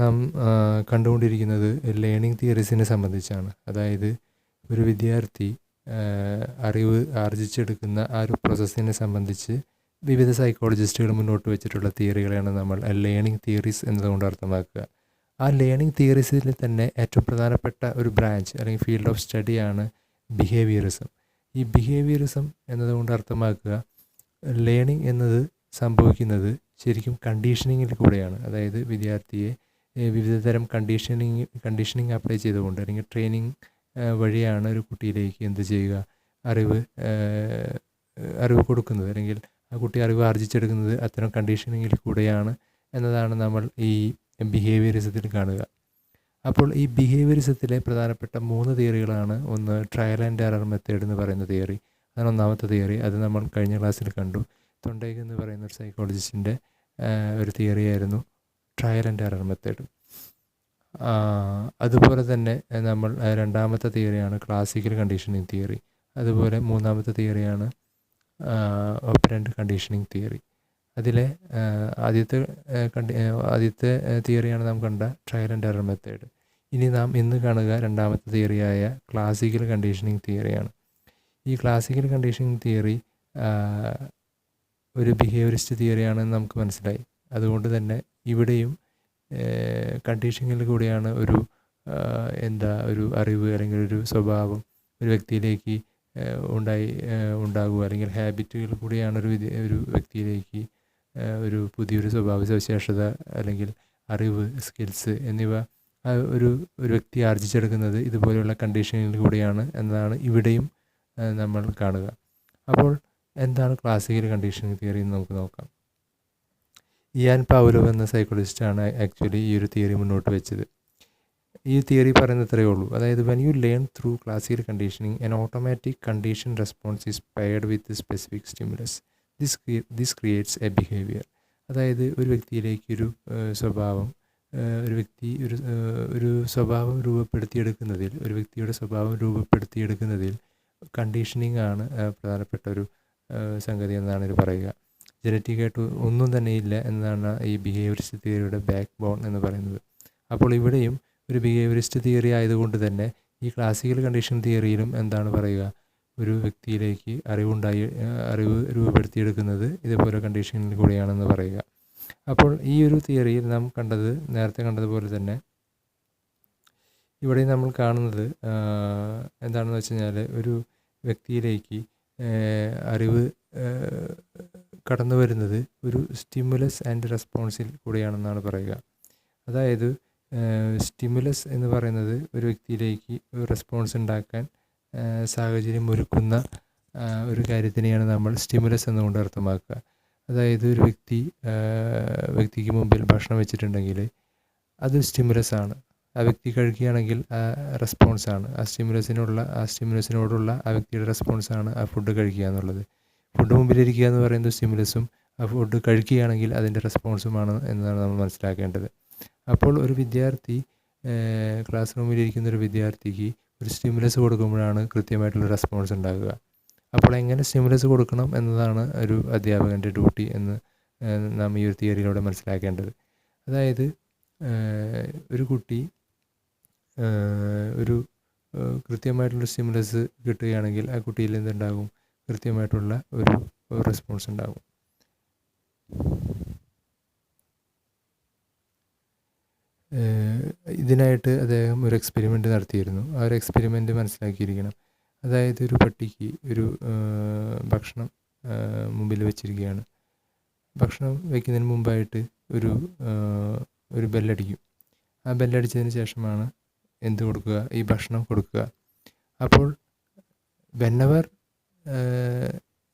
നാം കണ്ടുകൊണ്ടിരിക്കുന്നത് ലേണിംഗ് തിയറീസിനെ സംബന്ധിച്ചാണ്. അതായത് ഒരു വിദ്യാർത്ഥി അറിവ് ആർജിച്ചെടുക്കുന്ന ആ ഒരു പ്രോസസ്സിനെ സംബന്ധിച്ച് വിവിധ സൈക്കോളജിസ്റ്റുകൾ മുന്നോട്ട് വെച്ചിട്ടുള്ള തിയറികളെയാണ് നമ്മൾ ലേണിംഗ് തിയറീസ് എന്നതുകൊണ്ട് അർത്ഥമാക്കുക. ആ ലേണിംഗ് തിയറീസിൽ തന്നെ ഏറ്റവും പ്രധാനപ്പെട്ട ഒരു ബ്രാഞ്ച് അല്ലെങ്കിൽ ഫീൽഡ് ഓഫ് സ്റ്റഡിയാണ് ബിഹേവിയറിസം. ഈ ബിഹേവിയറിസം എന്നതുകൊണ്ട് അർത്ഥമാക്കുക ലേണിംഗ് എന്നത് സംഭവിക്കുന്നത് ശരിക്കും കണ്ടീഷനിങ്ങിൽ കൂടെയാണ്. അതായത് വിദ്യാർത്ഥിയെ വിവിധ തരം കണ്ടീഷനിങ് അപ്ലൈ ചെയ്തുകൊണ്ട് അല്ലെങ്കിൽ ട്രെയിനിങ് വഴിയാണ് ഒരു കുട്ടിയിലേക്ക് എന്ത് ചെയ്യുക, അറിവ് കൊടുക്കുന്നത്, അല്ലെങ്കിൽ ആ കുട്ടി അറിവ് ആർജിച്ചെടുക്കുന്നത് അത്തരം കണ്ടീഷനിങ്ങിൽ കൂടെയാണ് എന്നതാണ് നമ്മൾ ഈ ബിഹേവിയറിസത്തിൽ കാണുക. അപ്പോൾ ഈ ബിഹേവിയറിസത്തിലെ പ്രധാനപ്പെട്ട 3 തിയറികളാണ്. ഒന്ന് ട്രയൽ ആൻഡ് എറർ മെത്തേഡ് എന്ന് പറയുന്ന തിയറി, അതാണ് ഒന്നാമത്തെ തിയറി. അത് നമ്മൾ കഴിഞ്ഞ ക്ലാസ്സിൽ കണ്ടു. തൊണ്ടേക്ക് എന്ന് പറയുന്ന ഒരു സൈക്കോളജിസ്റ്റിൻ്റെ ഒരു തിയറിയായിരുന്നു ട്രയൽ ആൻഡ് എറർ മെത്തേഡ്. അതുപോലെ തന്നെ നമ്മൾ രണ്ടാമത്തെ തിയറിയാണ് ക്ലാസിക്കൽ കണ്ടീഷനിങ് തിയറി. അതുപോലെ മൂന്നാമത്തെ തിയറിയാണ് ഓപ്പറൻ്റ് കണ്ടീഷനിങ് തിയറി. അതിലെ ആദ്യത്തെ തിയറിയാണ് നാം കണ്ട ട്രയൽ ആൻഡ് എറർ മെത്തേഡ്. ഇനി നാം ഇന്ന് കാണുക രണ്ടാമത്തെ തിയറിയായ ക്ലാസിക്കൽ കണ്ടീഷനിങ് തിയറിയാണ്. ഈ ക്ലാസിക്കൽ കണ്ടീഷനിങ് തിയറി ഒരു ബിഹേവിയറിസ്റ്റ് തിയറിയാണെന്ന് നമുക്ക് മനസ്സിലായി. അതുകൊണ്ട് തന്നെ ഇവിടെയും കണ്ടീഷനിങ്ങിൽ കൂടിയാണ് ഒരു അറിവ് അല്ലെങ്കിൽ ഒരു സ്വഭാവം ഒരു വ്യക്തിയിലേക്ക് ഉണ്ടാകുക, അല്ലെങ്കിൽ ഹാബിറ്റുകൾ കൂടിയാണ് ഒരു വ്യക്തിയിലേക്ക് ഒരു പുതിയൊരു സ്വഭാവ സവിശേഷത അല്ലെങ്കിൽ അറിവ്, സ്കിൽസ് എന്നിവ ഒരു വ്യക്തി ആർജിച്ചെടുക്കുന്നത് ഇതുപോലെയുള്ള കണ്ടീഷനിങ്ങിൽ കൂടിയാണ് എന്നതാണ് ഇവിടെയും നമ്മൾ കാണുക. അപ്പോൾ എന്താണ് ക്ലാസിക്കൽ കണ്ടീഷനിങ് തിയറി എന്ന് നമുക്ക് നോക്കാം. ഇയാൻ പൗലോവ് എന്ന സൈക്കോളജിസ്റ്റാണ് ആക്ച്വലി ഈ ഒരു തിയറി മുന്നോട്ട് വെച്ചത്. ഈ തിയറി പറയുന്നത് ഇത്രയേ ഉള്ളൂ. അതായത് when you learn through classical conditioning an automatic condition response is paired with specific stimulus. This creates A behaviour. അതായത് ഒരു വ്യക്തിയിലേക്ക് ഒരു സ്വഭാവം ഒരു സ്വഭാവം രൂപപ്പെടുത്തിയെടുക്കുന്നതിൽ, ഒരു വ്യക്തിയുടെ സ്വഭാവം രൂപപ്പെടുത്തിയെടുക്കുന്നതിൽ കണ്ടീഷനിങ് ആണ് പ്രധാനപ്പെട്ട ഒരു സംഗതി എന്നാണ് ഇത് പറയുക. ജനറ്റിക്കായിട്ട് ഒന്നും തന്നെയില്ല എന്നതാണ് ഈ ബിഹേവിയറിസ്റ്റ് തിയറിയുടെ ബാക്ക് ബോൺ എന്ന് പറയുന്നത്. അപ്പോൾ ഇവിടെയും ഒരു ബിഹേവിയറിസ്റ്റ് തിയറി ആയതുകൊണ്ട് തന്നെ ഈ ക്ലാസിക്കൽ കണ്ടീഷൻ തിയറിയിലും എന്താണ് പറയുക, ഒരു വ്യക്തിയിലേക്ക് അറിവ് രൂപപ്പെടുത്തിയെടുക്കുന്നത് ഇതേപോലെ കണ്ടീഷനിൽ കൂടിയാണെന്ന് പറയുക. അപ്പോൾ ഈ ഒരു തിയറിയിൽ നാം നേരത്തെ കണ്ടതുപോലെ തന്നെ ഇവിടെ നമ്മൾ കാണുന്നത് എന്താണെന്ന് വെച്ച് കഴിഞ്ഞാൽ ഒരു വ്യക്തിയിലേക്ക് അറിവ് കടന്നു വരുന്നത് ഒരു സ്റ്റിമുലസ് ആൻഡ് റെസ്പോൺസിൽ കൂടെയാണെന്നാണ് പറയുക. അതായത് സ്റ്റിമുലസ് എന്ന് പറയുന്നത് ഒരു വ്യക്തിയിലേക്ക് ഒരു റെസ്പോൺസ് ഉണ്ടാക്കാൻ സാഹചര്യം ഒരുക്കുന്ന ഒരു കാര്യത്തിനെയാണ് നമ്മൾ സ്റ്റിമുലസ് എന്നുകൊണ്ട് അർത്ഥമാക്കുക. അതായത് ഒരു വ്യക്തിക്ക് മുമ്പിൽ ഭക്ഷണം വെച്ചിട്ടുണ്ടെങ്കിൽ അത് സ്റ്റിമുലസ് ആണ്. ആ വ്യക്തി കഴിക്കുകയാണെങ്കിൽ റെസ്പോൺസാണ്. ആ സ്റ്റിമുലസിനോടുള്ള ആ വ്യക്തിയുടെ റെസ്പോൺസാണ് ആ ഫുഡ് കഴിക്കുക എന്നുള്ളത്. ഫുഡ് മുമ്പിലിരിക്കുക എന്ന് പറയുന്നത് സ്റ്റിമുലസും ആ ഫുഡ് കഴിക്കുകയാണെങ്കിൽ അതിൻ്റെ റെസ്പോൺസുമാണ് എന്നതാണ് നമ്മൾ മനസ്സിലാക്കേണ്ടത്. അപ്പോൾ ഒരു വിദ്യാർത്ഥി ക്ലാസ് റൂമിലിരിക്കുന്ന ഒരു വിദ്യാർത്ഥിക്ക് ഒരു സ്റ്റിമുലസ് കൊടുക്കുമ്പോഴാണ് കൃത്യമായിട്ടുള്ള റെസ്പോൺസ് ഉണ്ടാകുക. അപ്പോൾ എങ്ങനെ സ്റ്റിമുലസ് കൊടുക്കണം എന്നതാണ് ഒരു അധ്യാപകൻ്റെ ഡ്യൂട്ടി എന്ന് നാം ഈ ഒരു തിയറിയിലൂടെ മനസ്സിലാക്കേണ്ടത്. അതായത് ഒരു കുട്ടി ഒരു കൃത്യമായിട്ടുള്ള സ്റ്റിമുലസ് കിട്ടുകയാണെങ്കിൽ ആ കുട്ടിയിൽ എന്തുണ്ടാകും, കൃത്യമായിട്ടുള്ള ഒരു റെസ്പോൺസ് ഉണ്ടാകും. ഇതിനായിട്ട് അദ്ദേഹം ഒരു എക്സ്പെരിമെൻ്റ് നടത്തിയിരുന്നു. ആ ഒരു എക്സ്പെരിമെൻ്റ് മനസ്സിലാക്കിയിരിക്കണം. അതായത് ഒരു പട്ടിക്ക് ഒരു ഭക്ഷണം മുമ്പിൽ വെച്ചിരിക്കുകയാണ്. ഭക്ഷണം വയ്ക്കുന്നതിന് മുമ്പായിട്ട് ഒരു ബെല്ലടിക്കും. ആ ബെല്ലടിച്ചതിന് ശേഷമാണ് എന്ത് കൊടുക്കുക, ഈ ഭക്ഷണം കൊടുക്കുക. അപ്പോൾ whenever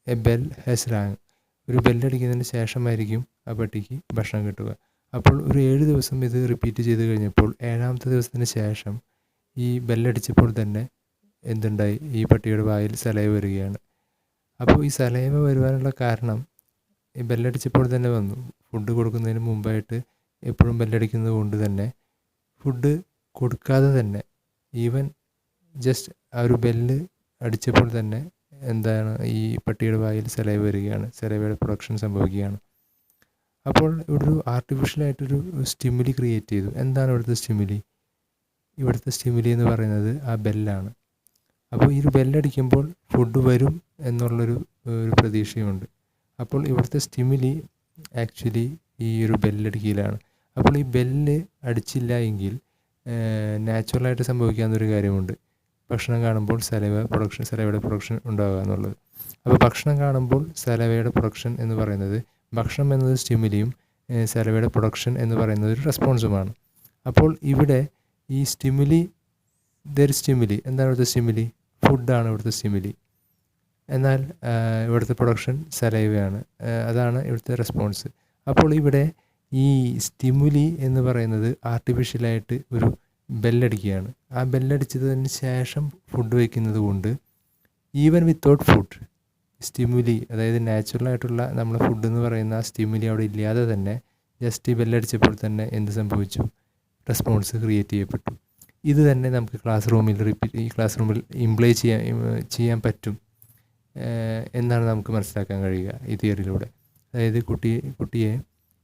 a bell has rang, ഒരു ബെല്ലടിക്കുന്നതിന് ശേഷമായിരിക്കും ആ പട്ടിക്ക് ഭക്ഷണം കിട്ടുക. അപ്പോൾ ഒരു 7 ദിവസം ഇത് റിപ്പീറ്റ് ചെയ്ത് കഴിഞ്ഞപ്പോൾ 7ാമത്തെ ദിവസത്തിന് ശേഷം ഈ ബെല്ലടിച്ചപ്പോൾ തന്നെ എന്തുണ്ടായി, ഈ പട്ടിയുടെ വായിൽ സലൈവ വരികയാണ്. അപ്പോൾ ഈ സലൈവ വരുവാനുള്ള കാരണം ഈ ബെല്ലടിച്ചപ്പോൾ തന്നെ വന്നു. ഫുഡ് കൊടുക്കുന്നതിന് മുമ്പായിട്ട് എപ്പോഴും ബെല്ലടിക്കുന്നത് കൊണ്ട് തന്നെ ഫുഡ് കൊടുക്കാതെ തന്നെ ഈവൻ ജസ്റ്റ് ആ ഒരു ബെല്ല് അടിച്ചപ്പോൾ തന്നെ എന്താണ്, ഈ പട്ടിയുടെ വായിൽ സലൈവ വരികയാണ്, സലൈവയുടെ പ്രൊഡക്ഷൻ സംഭവിക്കുകയാണ്. അപ്പോൾ ഇവിടെ ഒരു ആർട്ടിഫിഷ്യലായിട്ടൊരു സ്റ്റിമുലി ക്രിയേറ്റ് ചെയ്തു. എന്താണ് ഇവിടുത്തെ സ്റ്റിമുലി? ഇവിടുത്തെ സ്റ്റിമുലി എന്ന് പറയുന്നത് ആ ബെല്ലാണ്. അപ്പോൾ ഈ ഒരു ബെല്ലടിക്കുമ്പോൾ ഫുഡ് വരും എന്നുള്ളൊരു പ്രതീക്ഷയുണ്ട്. അപ്പോൾ ഇവിടുത്തെ സ്റ്റിമുലി ആക്ച്വലി ഈ ഒരു ബെല്ലടിക്കലാണ്. അപ്പോൾ ഈ ബെല്ല് അടിച്ചില്ല എങ്കിൽ നാച്ചുറലായിട്ട് സംഭവിക്കാവുന്നൊരു കാര്യമുണ്ട്. ഭക്ഷണം കാണുമ്പോൾ സലവയുടെ പ്രൊഡക്ഷൻ ഉണ്ടാകുക എന്നുള്ളത്. അപ്പോൾ ഭക്ഷണം കാണുമ്പോൾ സലവയുടെ പ്രൊഡക്ഷൻ എന്ന് പറയുന്നത്, ഭക്ഷണം എന്നത് സ്റ്റിമുലിയും സലവയുടെ പ്രൊഡക്ഷൻ എന്ന് പറയുന്നത് ഒരു റെസ്പോൺസുമാണ്. അപ്പോൾ ഇവിടെ ഈ സ്റ്റിമുലി എന്താണ് ഇവിടുത്തെ സ്റ്റിമുലി? ഫുഡാണ് ഇവിടുത്തെ സ്റ്റിമുലി. എന്നാൽ ഇവിടുത്തെ പ്രൊഡക്ഷൻ സലൈവയാണ്. അതാണ് ഇവിടുത്തെ റെസ്പോൺസ്. അപ്പോൾ ഇവിടെ ഈ സ്റ്റിമുലി എന്ന് പറയുന്നത് ആർട്ടിഫിഷ്യലായിട്ട് ഒരു ബെല്ലടിക്കുകയാണ്. ആ ബെല്ലടിച്ചതിന് ശേഷം ഫുഡ് വയ്ക്കുന്നത് കൊണ്ട് ഈവൻ വിത്തൗട്ട് ഫുഡ് സ്റ്റിമുലി, അതായത് നാച്ചുറലായിട്ടുള്ള നമ്മളെ ഫുഡ് എന്ന് പറയുന്ന ആ സ്റ്റിമുലി അവിടെ ഇല്ലാതെ തന്നെ ജസ്റ്റ് ഈ ബെല്ലടിച്ചപ്പോൾ തന്നെ എന്ത് സംഭവിച്ചു? റെസ്പോൺസ് ക്രിയേറ്റ് ചെയ്യപ്പെട്ടു. ഇത് തന്നെ നമുക്ക് ക്ലാസ് റൂമിൽ ഇംപ്ലൈ ചെയ്യാൻ പറ്റും എന്നാണ് നമുക്ക് മനസ്സിലാക്കാൻ കഴിയുക ഈ തിയറിയിലൂടെ. അതായത്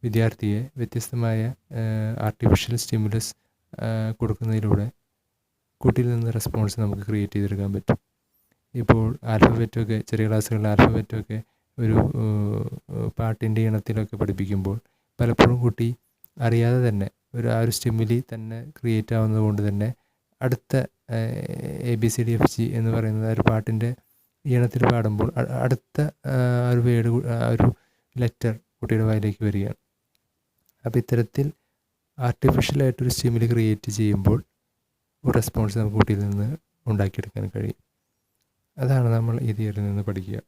വിദ്യാർത്ഥിയെ വ്യത്യസ്തമായ ആർട്ടിഫിഷ്യൽ സ്റ്റിമുലസ് കൊടുക്കുന്നതിലൂടെ കുട്ടിയിൽ നിന്ന് റെസ്പോൺസ് നമുക്ക് ക്രിയേറ്റ് ചെയ്തെടുക്കാൻ പറ്റും. ഇപ്പോൾ ആൽഫബറ്റൊക്കെ ചെറിയ ക്ലാസ്സുകളിൽ ആൽഫബറ്റൊക്കെ ഒരു പാട്ടിൻ്റെ ഇണത്തിലൊക്കെ പഠിപ്പിക്കുമ്പോൾ പലപ്പോഴും കുട്ടി അറിയാതെ തന്നെ ആ ഒരു സ്റ്റിമുലി തന്നെ ക്രിയേറ്റ് ആവുന്നത് കൊണ്ട് തന്നെ അടുത്ത ABCDFG എന്ന് പറയുന്നത് ഒരു പാട്ടിൻ്റെ ഈണത്തിൽ പാടുമ്പോൾ അടുത്ത ഒരു വേർഡ്, ഒരു ലെറ്റർ കുട്ടിയുടെ വായിലേക്ക് വരികയാണ്. അപ്പോൾ ഇത്തരത്തിൽ ആർട്ടിഫിഷ്യലായിട്ടൊരു സ്റ്റിമുലി ക്രിയേറ്റ് ചെയ്യുമ്പോൾ ഒരു റെസ്പോൺസ് നമുക്ക് കുട്ടിയിൽ നിന്ന് ഉണ്ടാക്കിയെടുക്കാൻ കഴിയും. അതാണ് നമ്മൾ ഈ തിയറിയിൽ നിന്ന് പഠിക്കുക.